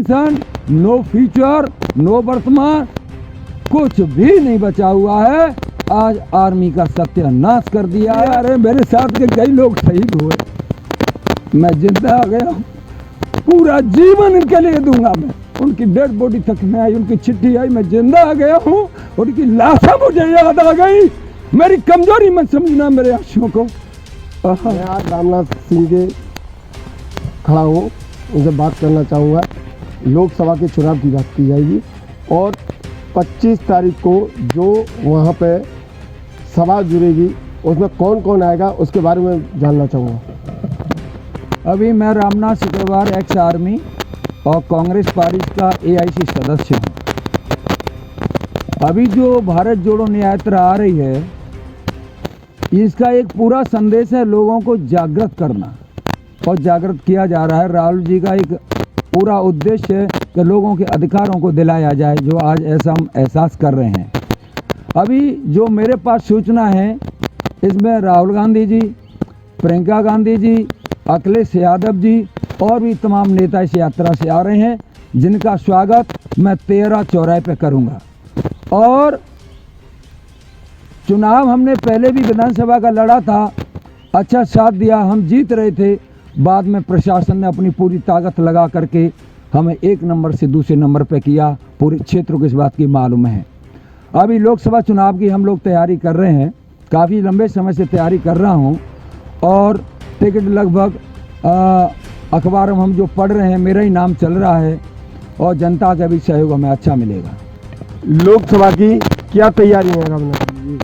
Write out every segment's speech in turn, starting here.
Pension, no future, no वर्तमान, कुछ भी नहीं बचा हुआ है। आज आर्मी का सत्यानाश कर दिया है। अरे मेरे साथ के कई लोग शहीद हुए, मैं जिंदा आ गया हूँ, पूरा जीवन इनके लिए दूंगा मैं। उनकी डेड बॉडी तक में आई, उनकी चिट्ठी आई, मैं जिंदा आ गया हूँ, उनकी लाशें मुझे याद आ गई। मेरी कमजोरी मत समझना मेरे आंसुओं को। मैं आज रामनाथ सिंह के खड़ा हूँ, उनसे बात करना चाहूँगा। लोकसभा के चुनाव की बात की जाएगी और 25 तारीख को जो वहाँ पे सभा जुड़ेगी उसमें कौन कौन आएगा उसके बारे में जानना चाहूँगा। अभी मैं रामनाथ सिकरवार एक्स आर्मी और कांग्रेस पार्टी का AIC सदस्य हूँ। अभी जो भारत जोड़ो यात्रा आ रही है, इसका एक पूरा संदेश है लोगों को जागृत करना, और जागृत किया जा रहा है। राहुल जी का एक पूरा उद्देश्य है कि लोगों के अधिकारों को दिलाया जाए, जो आज ऐसा हम एहसास कर रहे हैं। अभी जो मेरे पास सूचना है, इसमें राहुल गांधी जी, प्रियंका गांधी जी, अखिलेश यादव जी और भी तमाम नेता इस यात्रा से आ रहे हैं, जिनका स्वागत मैं 13 चौराहे पे करूंगा। और चुनाव हमने पहले भी विधानसभा का लड़ा था, अच्छा साथ दिया, हम जीत रहे थे। बाद में प्रशासन ने अपनी पूरी ताकत लगा करके हमें 1 नंबर से दूसरे नंबर पे किया। पूरे क्षेत्र को इस बात की मालूम है। अभी लोकसभा चुनाव की हम लोग तैयारी कर रहे हैं, काफ़ी लंबे समय से तैयारी कर रहा हूं, और टिकट लगभग अखबार में हम जो पढ़ रहे हैं मेरा ही नाम चल रहा है, और जनता का भी सहयोग हमें अच्छा मिलेगा। लोकसभा की क्या तैयारी है रामनाथ जी?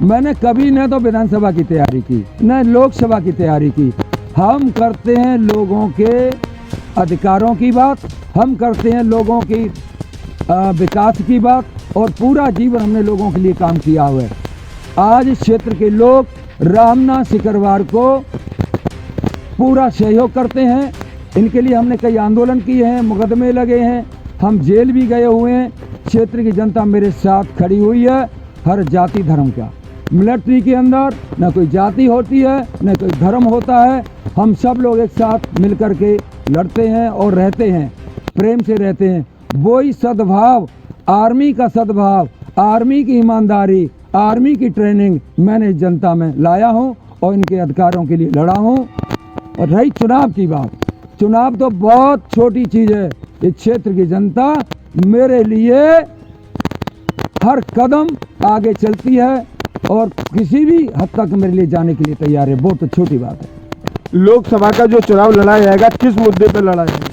मैंने कभी न तो विधानसभा की तैयारी की, न लोकसभा की तैयारी की। हम करते हैं लोगों के अधिकारों की बात, हम करते हैं लोगों की विकास की बात, और पूरा जीवन हमने लोगों के लिए काम किया हुआ है। आज इस क्षेत्र के लोग रामनाथ सिकरवार को पूरा सहयोग करते हैं। इनके लिए हमने कई आंदोलन किए हैं, मुकदमे लगे हैं, हम जेल भी गए हुए हैं। क्षेत्र की जनता मेरे साथ खड़ी हुई है, हर जाति धर्म का। मिलिट्री के अंदर न कोई जाति होती है, न कोई धर्म होता है। हम सब लोग एक साथ मिल कर के लड़ते हैं और रहते हैं, प्रेम से रहते हैं। वही सद्भाव, आर्मी का सद्भाव, आर्मी की ईमानदारी, आर्मी की ट्रेनिंग मैंने जनता में लाया हूं और इनके अधिकारों के लिए लड़ा हूं। और रही चुनाव की बात, चुनाव तो बहुत छोटी चीज़ है। इस क्षेत्र की जनता मेरे लिए हर कदम आगे चलती है और किसी भी हद तक मेरे लिए जाने के लिए तैयार है। बहुत छोटी बात है। लोकसभा का जो चुनाव लड़ाया जाएगा किस मुद्दे पर लड़ा जाएगा?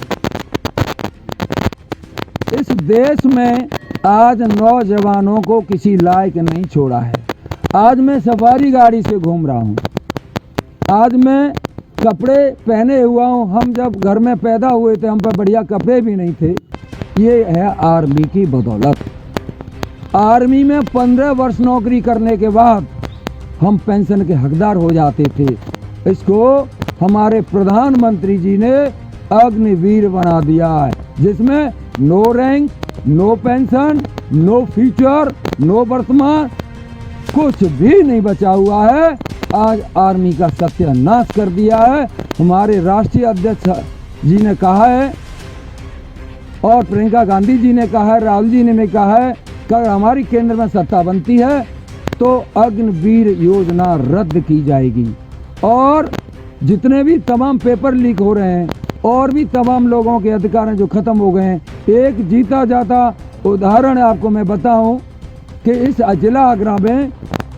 इस देश में आज नौजवानों को किसी लायक नहीं छोड़ा है। आज मैं सफारी गाड़ी से घूम रहा हूँ, आज मैं कपड़े पहने हुआ हूँ। हम जब घर में पैदा हुए थे हम पर बढ़िया कपड़े भी नहीं थे। ये है आर्मी की बदौलत। आर्मी में 15 वर्ष नौकरी करने के बाद हम पेंशन के हकदार हो जाते थे। इसको हमारे प्रधानमंत्री जी ने अग्निवीर बना दिया है, जिसमें no rank, no pension, no future, no वर्तमान, कुछ भी नहीं बचा हुआ है। आज आर्मी का सत्यानाश कर दिया है। हमारे राष्ट्रीय अध्यक्ष जी ने कहा है और प्रियंका गांधी जी ने कहा है, राहुल जी ने कहा है कि अगर हमारी केंद्र में सत्ता बनती है तो अग्निवीर योजना रद्द की जाएगी। और जितने भी तमाम पेपर लीक हो रहे हैं और भी तमाम लोगों के अधिकार जो खत्म हो गए हैं, एक जीता जाता उदाहरण आपको मैं बताऊं कि इस जिला आगरा में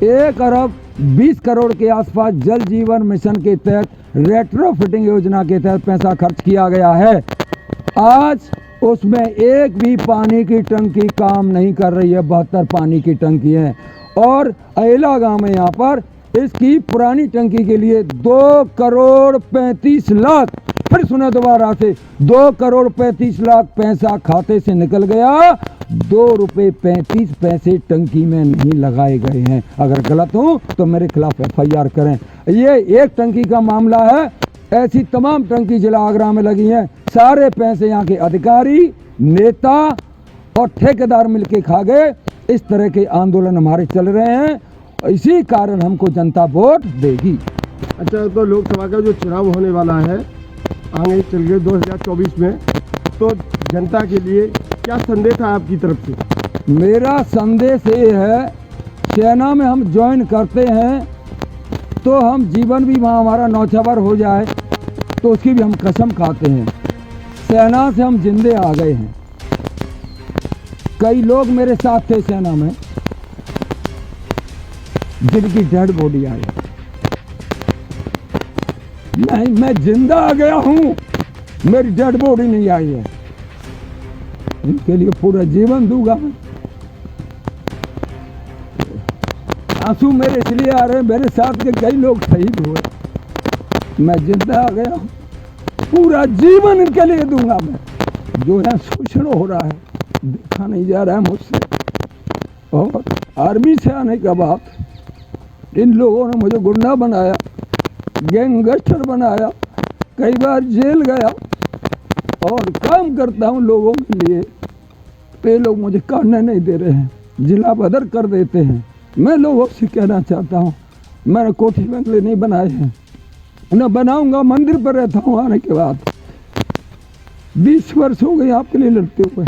1 अरब 20 करोड़ के आसपास जल जीवन मिशन के तहत रेट्रोफिटिंग योजना के तहत पैसा खर्च किया गया है। आज उसमें एक भी पानी की टंकी काम नहीं कर रही है। 72 पानी की टंकी है। और अयला गांव में यहाँ पर इसकी पुरानी टंकी के लिए 2 करोड़ 35 लाख, फिर सुने दोबारा से, 2 करोड़ 35 लाख पैसा खाते से निकल गया। 2 रुपये 35 पैसे टंकी में नहीं लगाए गए हैं। अगर गलत हूँ तो मेरे खिलाफ FIR करें। ये एक टंकी का मामला है, ऐसी तमाम टंकी जिला आगरा में लगी हैं। सारे पैसे यहाँ के अधिकारी, नेता और ठेकेदार मिलके खा गए। इस तरह के आंदोलन हमारे चल रहे हैं, इसी कारण हमको जनता वोट देगी। अच्छा, तो लोकसभा का जो चुनाव होने वाला है आगे चल के 2024 में, तो जनता के लिए क्या संदेश है आपकी तरफ से? मेरा संदेश ये है, सेना में हम ज्वाइन करते हैं तो हम जीवन भी वहाँ हमारा नौछावर हो जाए तो उसकी भी हम कसम खाते हैं। सेना से हम जिंदे आ गए हैं। कई लोग मेरे साथ थे सेना में जिनकी डेड बॉडी आई। नहीं, मैं जिंदा आ गया हूँ, मेरी डेड बॉडी नहीं आई है। इनके लिए पूरा जीवन दूंगा मैं। आंसू मेरे इसलिए आ रहे हैं, मेरे साथ के कई लोग शहीद हुए। मैं जिंदा आ गया हूँ, पूरा जीवन इनके लिए दूंगा मैं। जो है शोषण हो रहा है, देखा नहीं जा रहा है मुझसे। और आर्मी से आने के बाद इन लोगों ने मुझे गुंडा बनाया, गैंगस्टर बनाया, कई बार जेल गया और काम करता हूँ लोगों के लिए। तो ये लोग मुझे करने नहीं दे रहे हैं, जिला बदर कर देते हैं। मैं लोगों से कहना चाहता हूँ, मैंने कोठी बंगले नहीं बनाए हैं, न बनाऊंगा। मंदिर पर रहता हूँ आने के बाद। 20 वर्ष हो गए आपके लिए लड़ते हुए।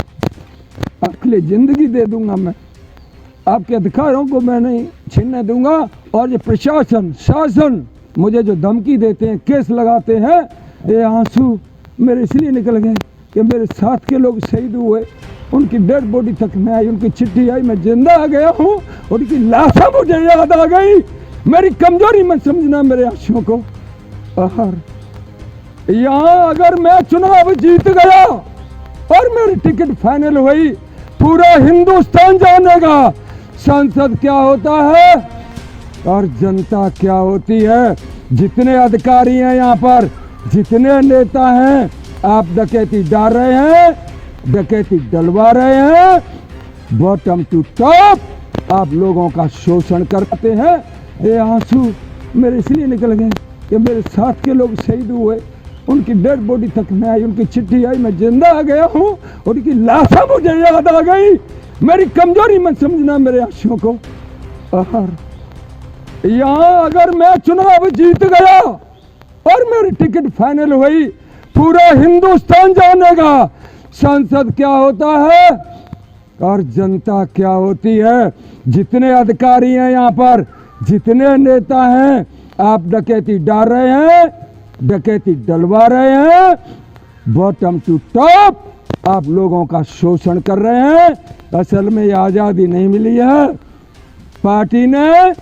आपके लिए जिंदगी दे दूंगा मैं। आपके अधिकारों को मैं नहीं छीनने दूंगा। और ये प्रशासन, शासन मुझे जो धमकी देते हैं, केस लगाते हैं, ये आंसू मेरे इसलिए निकल गए कि मेरे साथ के लोग शहीद हुए, उनकी डेड बॉडी तक नहीं आई, उनकी चिट्ठी आई, मैं जिंदा आ गया हूँ, उनकी लाशें मुझे याद आ गई। मेरी कमजोरी मत समझना मेरे आंसुओं को। और यहाँ अगर मैं चुनाव जीत गया और मेरी टिकट फाइनल हुई, पूरा हिंदुस्तान जानेगा संसद क्या होता है और जनता क्या होती है। जितने अधिकारी हैं यहाँ पर, जितने नेता हैं, आप डकैती डाल रहे हैं, डकैती डलवा रहे हैं, बॉटम टू टॉप आप लोगों का शोषण करते हैं। ये आंसू मेरे इसलिए निकल गए कि मेरे साथ के लोग शहीद हुए, उनकी डेड बॉडी तक नहीं आई, उनकी चिट्ठी आई, मैं जिंदा आ गया हूँ, उनकी लाशें मुझे याद आ गई। मेरी कमजोरी मत समझना मेरे आंसुओं को। और यहाँ अगर मैं चुनाव जीत गया और मेरी टिकट फाइनल हुई, पूरा हिंदुस्तान जानेगा संसद क्या होता है और जनता क्या होती है। जितने अधिकारी हैं यहाँ पर, जितने नेता हैं, आप डकैती डाल रहे हैं, डकैती डलवा रहे हैं, बॉटम टू टॉप आप लोगों का शोषण कर रहे हैं। असल में ये आज़ादी नहीं मिली है, पार्टी ने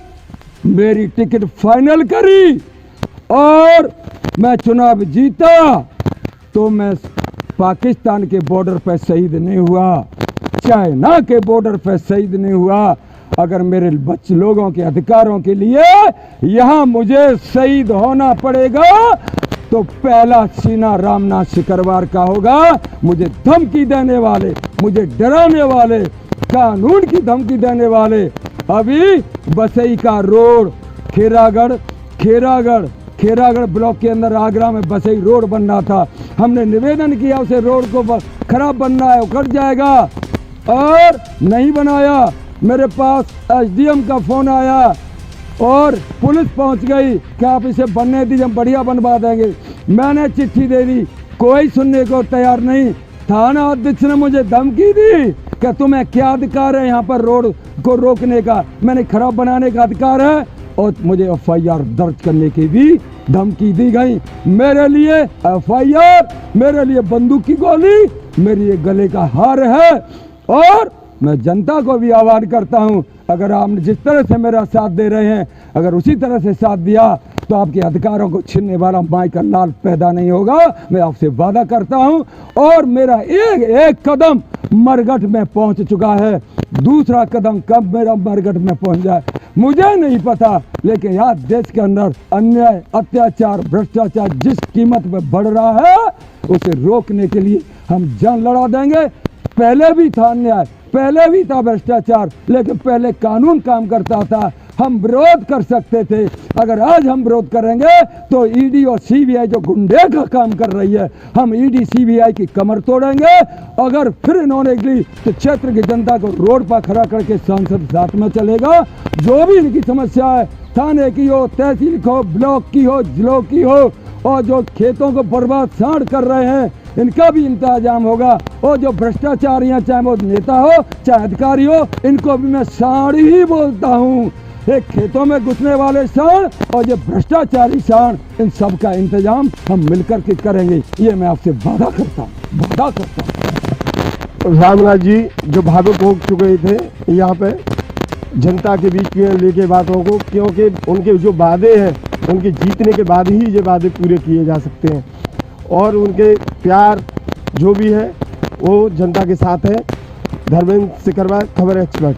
मेरी टिकट फाइनल करी और मैं चुनाव जीता तो मैं पाकिस्तान के बॉर्डर पर शहीद नहीं हुआ, चाइना के बॉर्डर पर शहीद नहीं हुआ। अगर मेरे बच्चे लोगों के अधिकारों के लिए यहाँ मुझे शहीद होना पड़ेगा तो पहला सीना रामनाथ सिकरवार का होगा। मुझे धमकी देने वाले, मुझे डराने वाले, कानून की धमकी देने वाले, अभी बसई का रोड खेरागढ़ ब्लॉक के अंदर आगरा में बसई रोड बन रहा था, हमने निवेदन किया उसे रोड को खराब बनना है, उखड़ जाएगा, और नहीं बनाया। मेरे पास एसडीएम का फोन आया और पुलिस पहुंच गई कि आप इसे बनने दीजिए, हम बढ़िया बनवा देंगे। मैंने चिट्ठी दे दी, कोई सुनने को तैयार नहीं। थाना अध्यक्ष ने मुझे धमकी दी कि तुम्हें क्या अधिकार है यहाँ पर रोड को रोकने का, मैंने खराब बनाने का अधिकार है, और मुझे एफआईआर दर्ज करने की भी धमकी दी गई। मेरे लिए एफआईआर, मेरे लिए बंदूक की गोली, मेरे लिए गले का हार है। और मैं जनता को भी आह्वान करता हूं, अगर आप जिस तरह से मेरा साथ दे रहे हैं, अगर उसी तरह से साथ दिया तो आपके अधिकारों को छीनने वाला माइकल लाल पैदा नहीं होगा, मैं आपसे वादा करता हूं। और मेरा एक कदम मरघट में पहुंच चुका है, दूसरा कदम कब मेरा मरघट में पहुंच जाए मुझे नहीं पता, लेकिन यहाँ देश के अंदर अन्याय, अत्याचार, भ्रष्टाचार जिस कीमत पे बढ़ रहा है उसे रोकने के लिए हम जान लड़ा देंगे। पहले भी था अन्याय, पहले भी था भ्रष्टाचार, लेकिन पहले कानून काम करता था, हम विरोध कर सकते थे। अगर आज हम विरोध करेंगे तो ईडी और सीबीआई जो गुंडे का काम कर रही है, हम ईडी सीबीआई की कमर तोड़ेंगे। अगर फिर इन्होंने ली तो क्षेत्र की जनता को रोड पर खड़ा करके सांसद साथ में चलेगा। जो भी इनकी समस्या है, थाने की हो, तहसील की हो, ब्लॉक की हो, जिलों की हो, और जो खेतों को बर्बाद साड़ कर रहे हैं, इनका भी इंतजाम होगा। और जो भ्रष्टाचारी हैं, चाहे वो नेता हो चाहे अधिकारी हो, इनको भी मैं सांड ही बोलता हूँ। एक खेतों में घुसने वाले सांड और जो भ्रष्टाचारी सांड, इन सब का इंतजाम हम मिलकर के करेंगे, ये मैं आपसे वादा करता हूँ। रामनाथ जी जो भावुक हो चुके थे यहाँ पे जनता के बीच में लेके बातों को, क्योंकि उनके जो वादे हैं उनके जीतने के बाद ही ये वादे पूरे किए जा सकते हैं, और उनके प्यार जो भी है वो जनता के साथ है। धर्मेंद्र सिकरवार, खबर एक्सपर्ट।